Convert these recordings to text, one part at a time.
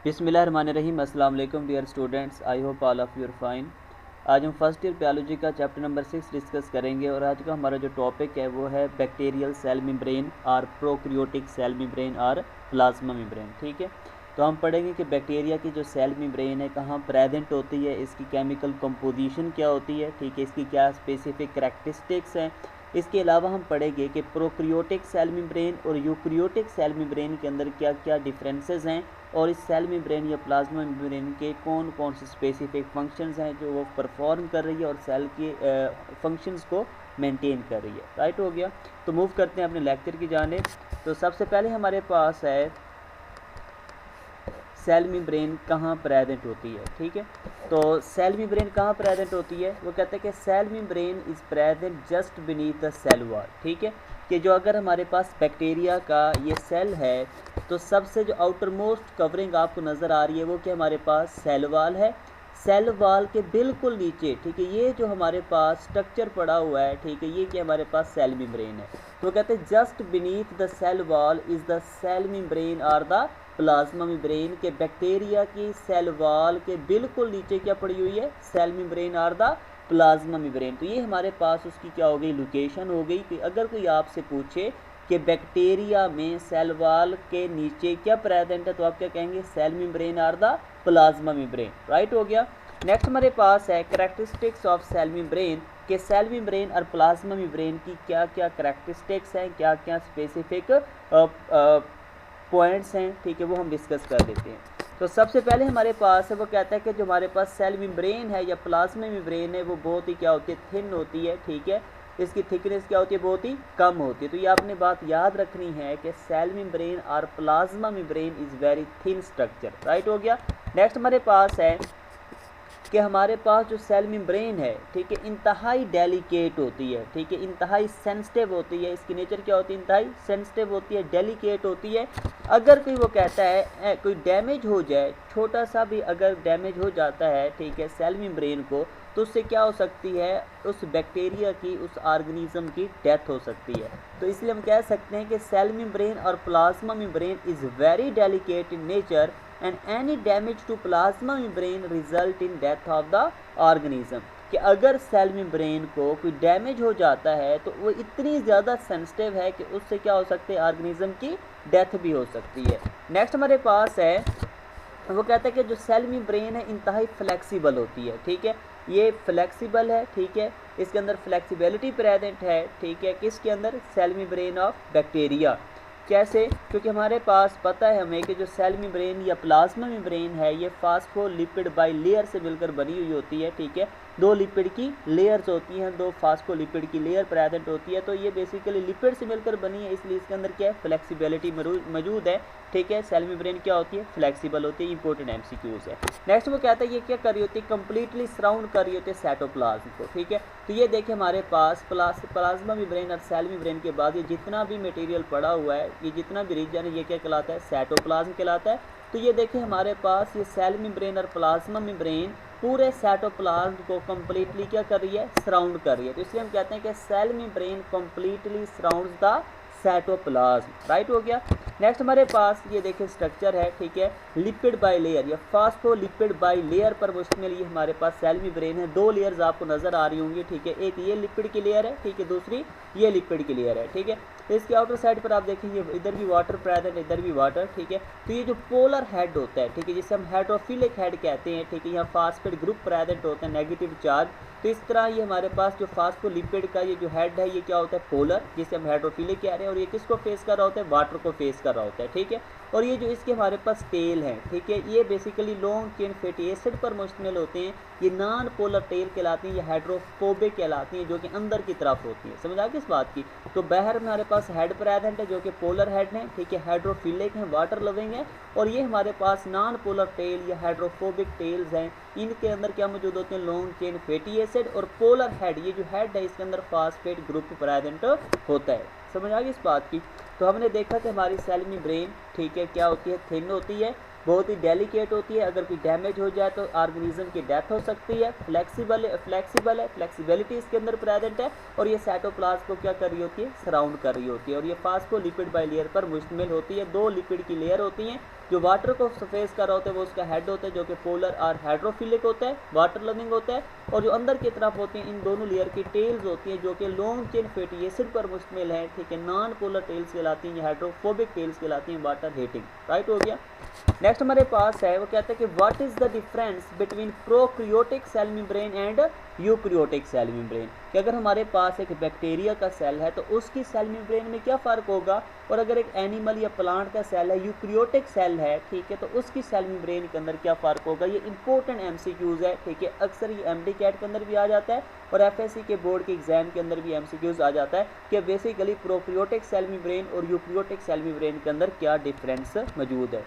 बिस्मिल्लाहिर्रहमानिर्रहीम। अस्सलाम वालेकुम dear students, I hope all of your fine. आज हम फर्स्ट ईयर बायोलॉजी का चैप्टर नंबर 6 डिस्कस करेंगे और आज का हमारा जो टॉपिक है वो है बैक्टीरियल सेल मेम्ब्रेन और प्रोक्रियोटिक सेल मेम्ब्रेन और प्लाज्मा मेम्ब्रेन। ठीक है, तो हम पढ़ेंगे कि बैक्टीरिया की जो सेल मेम्ब्रेन है कहाँ प्रेजेंट होती है, इसकी केमिकल कंपोजिशन क्या होती है, ठीक है, इसकी क्या स्पेसिफिक करैक्टरिस्टिक्स हैं। इसके अलावा हम पढ़ेंगे कि प्रोक्रियोटिक सेल मेम्ब्रेन और यूक्रियोटिक सेल मेम्ब्रेन के अंदर क्या क्या डिफरेंसेस हैं और इस सेल मेम्ब्रेन या प्लाज्मा मेम्ब्रेन के कौन कौन से स्पेसिफिक फंक्शंस हैं जो वो परफॉर्म कर रही है और सेल के फंक्शंस को मेंटेन कर रही है। राइट हो गया, तो मूव करते हैं अपने लेक्चर की जानिब। तो सबसे पहले हमारे पास है सेल मेम्ब्रेन कहाँ प्रेजेंट होती है। ठीक है, तो सेल मेम्ब्रेन कहाँ प्रेजेंट होती है, वो कहते हैं कि cell membrane is present just beneath the cell wall. ठीक है, कि जो अगर हमारे पास बैक्टीरिया का ये सेल है तो सबसे जो आउटर मोस्ट कवरिंग आपको नज़र आ रही है वो क्या हमारे पास सेल वॉल है। सेल वॉल के बिल्कुल नीचे, ठीक है, ये जो हमारे पास स्ट्रक्चर पड़ा हुआ है, ठीक है, ये क्या हमारे पास सेल मेम्ब्रेन है। तो कहते हैं just beneath the cell wall is the cell membrane और द प्लाज्मा मेम्ब्रेन। के बैक्टीरिया की सेल वॉल के बिल्कुल नीचे क्या पड़ी हुई है, सेल मेम्ब्रेन और द प्लाज्मा मेम्ब्रेन। तो ये हमारे पास उसकी क्या हो गई, लोकेशन हो गई। कि अगर कोई आपसे पूछे कि बैक्टीरिया में सेल वॉल के नीचे क्या प्रेजेंट है तो आप क्या कहेंगे, सेल मेम्ब्रेन और द प्लाज्मा मेम्ब्रेन। राइट हो गया। नेक्स्ट हमारे पास है करैक्टरिस्टिक्स ऑफ सेल मेम्ब्रेन। के सेल मेम्ब्रेन और प्लाज्मा मेम्ब्रेन की क्या क्या करैक्टरिस्टिक्स हैं, क्या क्या स्पेसिफिक पॉइंट्स हैं, ठीक है, वो हम डिस्कस कर देते हैं। तो सबसे पहले हमारे पास है वो कहता है कि जो हमारे पास सेल मेम्ब्रेन है या प्लाज्मा मेम्ब्रेन है वो बहुत ही क्या होती है, थिन होती है। ठीक है, इसकी थिकनेस क्या होती है, बहुत ही कम होती है। तो ये आपने बात याद रखनी है कि सेल मेम्ब्रेन और plasma membrane is very thin structure. Right हो गया। नेक्स्ट हमारे पास है कि हमारे पास जो सेल मेम्ब्रेन है, ठीक है, इंतहाई डेलिकेट होती है, ठीक है, इंतहाई सेंसिटिव होती है। इसकी नेचर क्या होती है, इंतहाई सेंसिटिव होती है, डेलिकेट होती है। अगर कोई वो कहता है कोई डैमेज हो जाए, छोटा सा भी अगर डैमेज हो जाता है, ठीक है, सेल मेम्ब्रेन को, तो उससे क्या हो सकती है, उस बैक्टीरिया की, उस ऑर्गेनिज्म की डेथ हो सकती है। तो इसलिए हम कह सकते हैं कि सेल मेम्ब्रेन और plasma membrane is very delicate in nature and any damage to plasma membrane result in death of the organism। कि अगर सेल मेम्ब्रेन को कोई डैमेज हो जाता है तो वो इतनी ज़्यादा सेंसिटिव है कि उससे क्या हो सकती है, ऑर्गेनिज्म की डेथ भी हो सकती है। नेक्स्ट हमारे पास है वो कहता है कि जो सेल मेम्ब्रेन है इंतहाई फ्लेक्सिबल होती है। ठीक है, ये फ्लेक्सिबल है, ठीक है, इसके अंदर फ्लेक्सिबिलिटी प्रेजेंट है। ठीक है, किसके अंदर, सेल मेम्ब्रेन ऑफ बैक्टीरिया। कैसे, क्योंकि हमारे पास पता है हमें कि जो सेल मेम्ब्रेन या प्लाज्मा मेम्ब्रेन है ये फास्फोलिपिड बाई लेयर से मिलकर बनी हुई होती है। ठीक है, दो लिपिड की लेयर्स होती हैं, दो फास्फोलिपिड की लेयर प्रेजेंट होती है। तो ये बेसिकली लिपिड से मिलकर बनी है, इसलिए इसके अंदर क्या है, फ्लेक्सिबिलिटी मौजूद है। ठीक है, सेल मेम्ब्रेन क्या होती है, फ्लेक्सिबल होती है। इंपॉर्टेंट एमसीक्यूज है। नेक्स्ट वो कहता है ये क्या कर रही होती है, कंप्लीटली सराउंड कर रही होती है साइटोप्लाज्म को। ठीक है, तो ये देखिए हमारे पास प्लाज्मा मेम्ब्रेन और सेल मेम्ब्रेन के बाद ये जितना भी मटेरियल पड़ा हुआ है, ये जितना भी रीजन है, ये क्या कहलाता है, साइटोप्लाज्म कहलाता है। तो ये देखिए हमारे पास ये सेल मेम्ब्रेन और प्लाज्मा मेम्ब्रेन पूरे साइटोप्लाज्म को कंप्लीटली क्या कर रही है, सराउंड कर रही है। तो इसलिए हम कहते हैं कि cell membrane completely surrounds the cytoplasm. Right हो गया। नेक्स्ट हमारे पास ये देखिए स्ट्रक्चर है, ठीक है, लिपिड बाई लेयर या फास्फोलिपिड बाई लेयर पर मुश्तमिल ये हमारे पास सेल मेम्ब्रेन है। दो लेयर्स आपको नजर आ रही होंगी, ठीक है, एक ये लिपिड की लेयर है, ठीक है, दूसरी ये लिपिड की लेयर है। ठीक है, तो इसके आउटर साइड पर आप देखेंगे इधर भी वाटर प्रेजेंट, इधर भी वाटर। ठीक है, तो ये जो पोलर हेड होता है, ठीक है, जिसे हम हाइड्रोफिलिक हेड कहते हैं, ठीक है, यहाँ फास्फेट ग्रुप प्रेजेंट होता है, नेगेटिव चार्ज। तो इस तरह ये हमारे पास जो फास्फोलिपिड का ये जो हेड है ये क्या होता है, पोलर, जिसे हम हाइड्रोफिलिक कह रहे हैं, और ये किसको फेस कर रहा होता है, वाटर को फेस कर रहा होता है। ठीक है, और ये जो इसके हमारे पास टेल है, ठीक है, ये basically long chain fatty acid पर मुश्तमिल होते हैं। ये नॉन पोलर टेल कहलाती हैं, ये हाइड्रोफोबिक कहलाती हैं, जो कि अंदर की तरफ होती है। समझ आ गई इस बात की। तो बाहर में हमारे पास हेड प्रेजेंट है जो कि पोलर हेड है, ठीक है, हाइड्रोफिलिक हैं, वाटर लविंग है, और ये हमारे पास नॉन पोलर टेल या हाइड्रोफोबिक टेल्स हैं। इनके अंदर क्या मौजूद होते हैं, लॉन्ग चेन फैटी एसिड, और पोलर हेड, ये जो हेड है इसके अंदर फास्फेट ग्रुप प्रेजेंट होता है। समझ आ गई इस बात की। तो हमने देखा कि हमारी सेल मेम्ब्रेन, ठीक है, क्या होती है, थिन होती है, बहुत ही डेलिकेट होती है। अगर कोई डैमेज हो जाए तो ऑर्गेनिज्म की डेथ हो सकती है। फ्लेक्सिबल है, फ्लेक्सिबिलिटी इसके अंदर प्रेजेंट है, और ये साइटोप्लाज्म को क्या कर रही होती है, सराउंड कर रही होती है। और ये फास्फोलिपिड बाई लेयर पर मुश्तमिल होती है, दो लिपिड की लेयर होती हैं, जो वाटर को सरफेस कर रहा होता है वो उसका हेड होता है जो कि पोलर और हाइड्रोफिलिक होता है, वाटर लविंग होता है, और जो अंदर की तरफ होती हैं इन दोनों लेयर की टेल्स होती हैं जो कि लॉन्ग चेन फैटी एसिड पर मुश्तमिल है, ठीक है। नॉन पोलर टेल्स कहलाती हैं, हाइड्रोफोबिक टेल्स कहलाती हैं, वाटर हीटिंग, राइट हो गया। नेक्स्ट हमारे पास है, वो कहता है कि what is the difference between prokaryotic cell membrane and eukaryotic cell membrane, कि अगर हमारे पास एक बैक्टीरिया का सेल है तो उसकी सेल मेम्ब्रेन में क्या फ़र्क होगा, और अगर एक एनिमल या प्लांट का सेल है, यूक्रियोटिक सेल है, ठीक है, तो उसकी सेल मेम्ब्रेन के अंदर क्या फ़र्क होगा। ये इंपॉर्टेंट एमसीक्यूज़ है, ठीक है। अक्सर ये एमडी कैट के अंदर भी आ जाता है और एफएससी के बोर्ड के एग्जाम के अंदर भी एमसीक्यूज़ आ जाता है कि बेसिकली प्रोक्रियोटिक सेल मेम्ब्रेन और यूक्रियोटिक सेल मेम्ब्रेन के अंदर क्या डिफरेंस मौजूद है।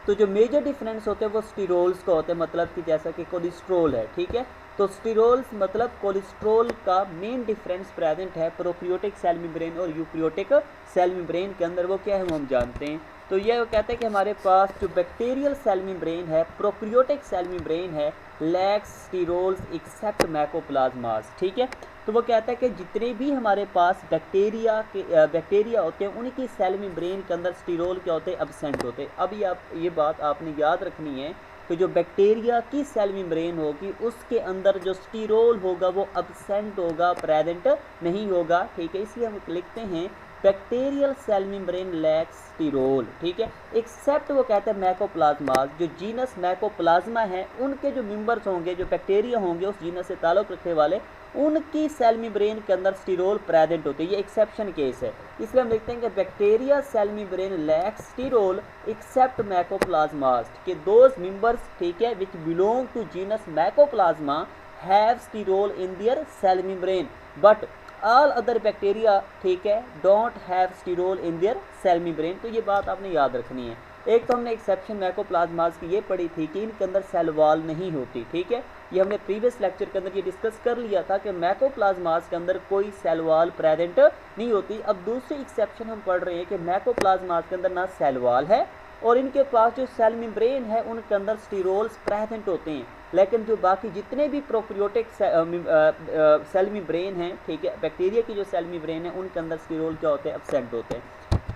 तो जो मेजर डिफरेंस होते हैं वो स्टीरोल्स का होता है, मतलब कि जैसा कि कोलेस्ट्रॉल है, ठीक है। तो स्टीरोल्स मतलब कोलेस्ट्रॉल का मेन डिफरेंस प्रेजेंट है प्रोक्रियोटिक सेल मेम्ब्रेन और यूक्रियोटिक सेल मेम्ब्रेन के अंदर, वो क्या है वो हम जानते हैं। तो ये वो कहते हैं कि हमारे पास जो बैक्टीरियल सेल मेम्ब्रेन है, प्रोक्रियोटिक सेल मेम्ब्रेन है, लैक्स स्टीरोल्स एक्सेप्ट मैकोप्लाज्मास, ठीक है। तो वो कहता है कि जितने भी हमारे पास बैक्टीरिया होते हैं उनकी सेल मेम्ब्रेन के अंदर स्टीरोल क्या होते हैं, एब्सेंट होते हैं। अब ये बात आपने याद रखनी है कि जो बैक्टीरिया की सेल मेम्ब्रेन होगी उसके अंदर जो स्टीरोल होगा वो एब्सेंट होगा, प्रेजेंट नहीं होगा, ठीक है। इसलिए हम लिखते हैं bacterial cell membrane lacks sterol, ठीक है, एक्सेप्ट वो कहते हैं मैकोप्लाज्मास, जो जीनस मैकोप्लाज्मा है उनके जो मेंबर्स होंगे, जो बैक्टीरिया होंगे उस जीनस से ताल्लुक़ रखने वाले, उनकी सेल मेम्ब्रेन के अंदर स्टीरोल प्रेजेंट होती है। ये एक्सेप्शन केस है, इसलिए हम लिखते हैं कि bacteria cell membrane lacks sterol except mycoplasmas, कि दोज मेंबर्स, ठीक है, which belong to genus mycoplasma have sterol in their cell membrane but all other bacteria, ठीक है, don't have sterol in their cell membrane. तो ये बात आपने याद रखनी है। एक तो हमने एक्सेप्शन मैकोप्लाज्मास की ये पढ़ी थी कि इनके अंदर सेल वॉल नहीं होती, ठीक है, ये हमने प्रीवियस लेक्चर के अंदर ये डिस्कस कर लिया था कि मैकोप्लाज्मास के अंदर कोई सेल वॉल प्रेजेंट नहीं होती। अब दूसरी एक्सेप्शन हम पढ़ रहे हैं कि मैकोप्लाज्मास के अंदर ना सेल वॉल है और इनके पास जो सेल मेम्ब्रेन है उनके अंदर स्टीरोल्स प्रेजेंट होते हैं, लेकिन जो बाकी जितने भी प्रोक्रियोटिक सेल मेम्ब्रेन हैं, ठीक है, बैक्टीरिया की जो सेल मेम्ब्रेन है उनके अंदर स्टीरोल क्या होते हैं, एब्सेंट होते हैं।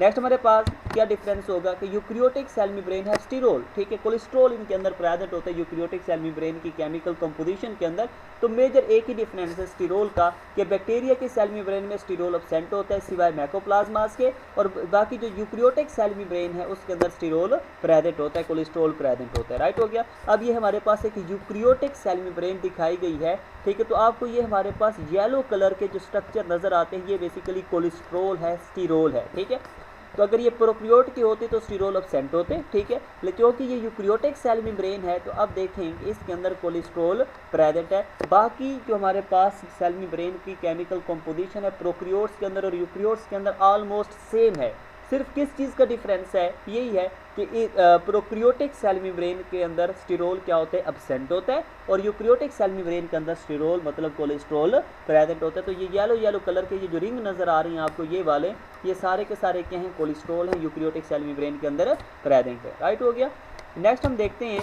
नेक्स्ट हमारे पास क्या डिफरेंस होगा कि यूक्रियोटिक सेल मेम्ब्रेन है स्टीरोल, ठीक है, कोलेस्ट्रॉल इनके अंदर प्रेजेंट होता है यूक्रियोटिक सेल मेम्ब्रेन की केमिकल कंपोजिशन के अंदर। तो मेजर एक ही डिफरेंस है स्टीरोल का कि बैक्टीरिया की सेल मेम्ब्रेन में स्टीरोल एब्सेंट होता है सिवाय मैकोप्लाज्मास के, और बाकी जो यूक्रियोटिक सेल मेम्ब्रेन है उसके अंदर स्टीरोल प्रेजेंट होता है, कोलेस्ट्रॉल प्रेजेंट होता है, राइट हो गया। अब ये हमारे पास एक यूक्रियोटिक सेल मेम्ब्रेन दिखाई गई है, ठीक है, तो आपको ये हमारे पास येलो कलर के जो स्ट्रक्चर नजर आते हैं ये बेसिकली कोलेस्ट्रॉल है, स्टीरोल है, ठीक है। तो अगर ये प्रोक्रियोट की होती तो स्टीरोल एब्सेंट होते, ठीक है, लेकिन क्योंकि ये यूक्रियोटिक सेल मेम्ब्रेन है तो अब देखें इसके अंदर कोलेस्ट्रॉल प्रेजेंट है। बाकी जो हमारे पास सेल मेम्ब्रेन की केमिकल कंपोजिशन है प्रोक्रियोट्स के अंदर और यूक्रियोट्स के अंदर ऑलमोस्ट सेम है, सिर्फ किस चीज़ का डिफरेंस है, यही है कि प्रोक्रियोटिक सेल मेम्ब्रेन के अंदर स्टीरोल क्या होता है, एब्सेंट होता है, और यूक्रियोटिक सेल मेम्ब्रेन के अंदर स्टीरोल मतलब कोलेस्ट्रॉल प्रेजेंट होता है। तो ये येलो कलर के ये जो रिंग नज़र आ रही हैं आपको ये वाले, ये सारे के सारे क्या हैं, कोलेस्ट्रॉल हैं, यूक्रियोटिक सेल मेम्ब्रेन के अंदर प्रेजेंट है, राइट हो गया। नेक्स्ट हम देखते हैं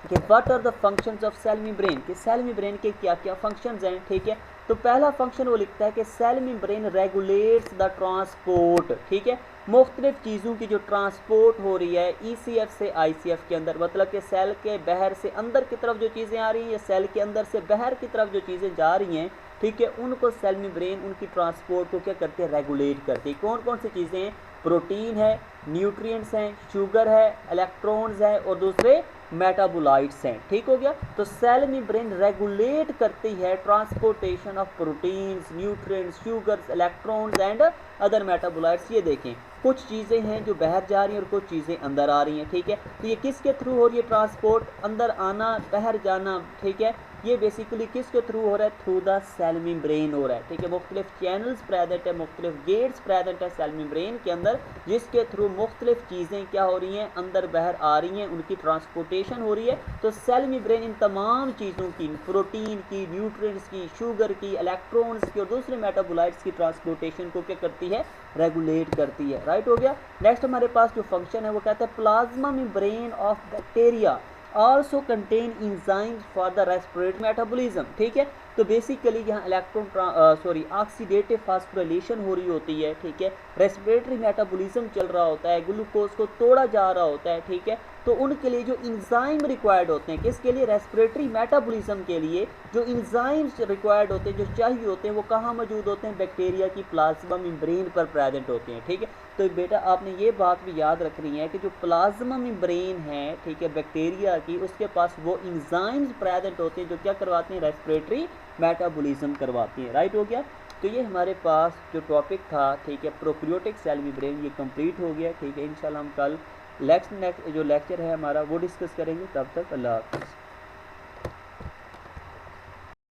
कि what are the functions of cell membrane, कि सेल मेम्ब्रेन के क्या क्या फंक्शंस हैं, ठीक है। तो पहला फंक्शन वो लिखता है कि cell membrane regulates the transport, ठीक है, मुख्तलिफ चीज़ों की जो ट्रांसपोर्ट हो रही है ECF से ICF के अंदर, मतलब कि सेल के बाहर से अंदर की तरफ जो चीज़ें आ रही हैं या सेल के अंदर से बाहर की तरफ जो चीज़ें जा रही हैं, ठीक है, उनको सेल मेम्ब्रेन उनकी ट्रांसपोर्ट को क्या करते हैं, रेगुलेट करती है। कौन कौन सी चीज़ें हैं, प्रोटीन है, न्यूट्रिएंट्स हैं, शुगर है, इलेक्ट्रॉन्स हैं और दूसरे मेटाबोलाइट्स हैं, ठीक हो गया। तो सेल मेम्ब्रेन रेगुलेट करती है transportation of proteins, nutrients, sugars, electrons and other metabolites. ये देखें कुछ चीज़ें हैं जो बाहर जा रही हैं और कुछ चीज़ें अंदर आ रही हैं, ठीक है। तो ये किसके थ्रू हो रही है ट्रांसपोर्ट, अंदर आना बाहर जाना, ठीक है, ये बेसिकली किसके थ्रू हो रहा है, थ्रू द सेल मेम्ब्रेन हो रहा है, ठीक है। मुख्तलिफ चैनल्स प्रेजेंट है, मुख्तलिफ गेट्स प्रेजेंट है सेल मेम्ब्रेन के अंदर जिसके थ्रू मुख्तलिफ चीज़ें क्या हो रही हैं, अंदर बाहर आ रही हैं, उनकी ट्रांसपोर्टेशन हो रही है। तो सेल मेम्ब्रेन इन तमाम चीज़ों की, प्रोटीन की, न्यूट्रिएंट्स की, शुगर की, इलेक्ट्रॉन्स की और दूसरे मेटाबोलाइट्स की ट्रांसपोर्टेशन को क्या करती है, रेगुलेट करती है, राइट हो गया। नेक्स्ट हमारे पास जो फंक्शन है वो कहता है plasma membrane of bacteria also contain enzymes for the respiratory metabolism, ठीक है। तो बेसिकली यहाँ इलेक्ट्रॉन ऑक्सीडेटिव फास्फोराइलेशन हो रही होती है, ठीक है, रेस्पिरेटरी मेटाबॉलिज्म चल रहा होता है, ग्लूकोज को तोड़ा जा रहा होता है, ठीक है। तो उनके लिए जो इंजाइम रिक्वायर्ड होते हैं, किसके लिए, रेस्पिरेटरी मेटाबॉलिज्म के लिए जो इंजाइम्स रिक्वायर्ड होते हैं, जो चाहिए होते हैं, वो कहाँ मौजूद होते हैं, बैक्टीरिया की प्लाज्मा मेम्ब्रेन पर प्रेजेंट होते हैं, ठीक है। तो बेटा आपने ये बात भी याद रखनी है कि जो प्लाज्मा मेम्ब्रेन है, ठीक है, बैक्टीरिया की, उसके पास वो इंजाइम्स प्रेजेंट होते हैं जो क्या करवाते हैं, रेस्पिरेटरी मेटाबॉलिज्म करवाती हैं, राइट हो गया। तो ये हमारे पास जो टॉपिक था, ठीक है, प्रोकैरियोटिक सेल मेम्ब्रेन, ये कंप्लीट हो गया, ठीक है। इंशाल्लाह हम कल नेक्स्ट जो लेक्चर है हमारा वो डिस्कस करेंगे। तब तक अल्लाह हाफ़िज़।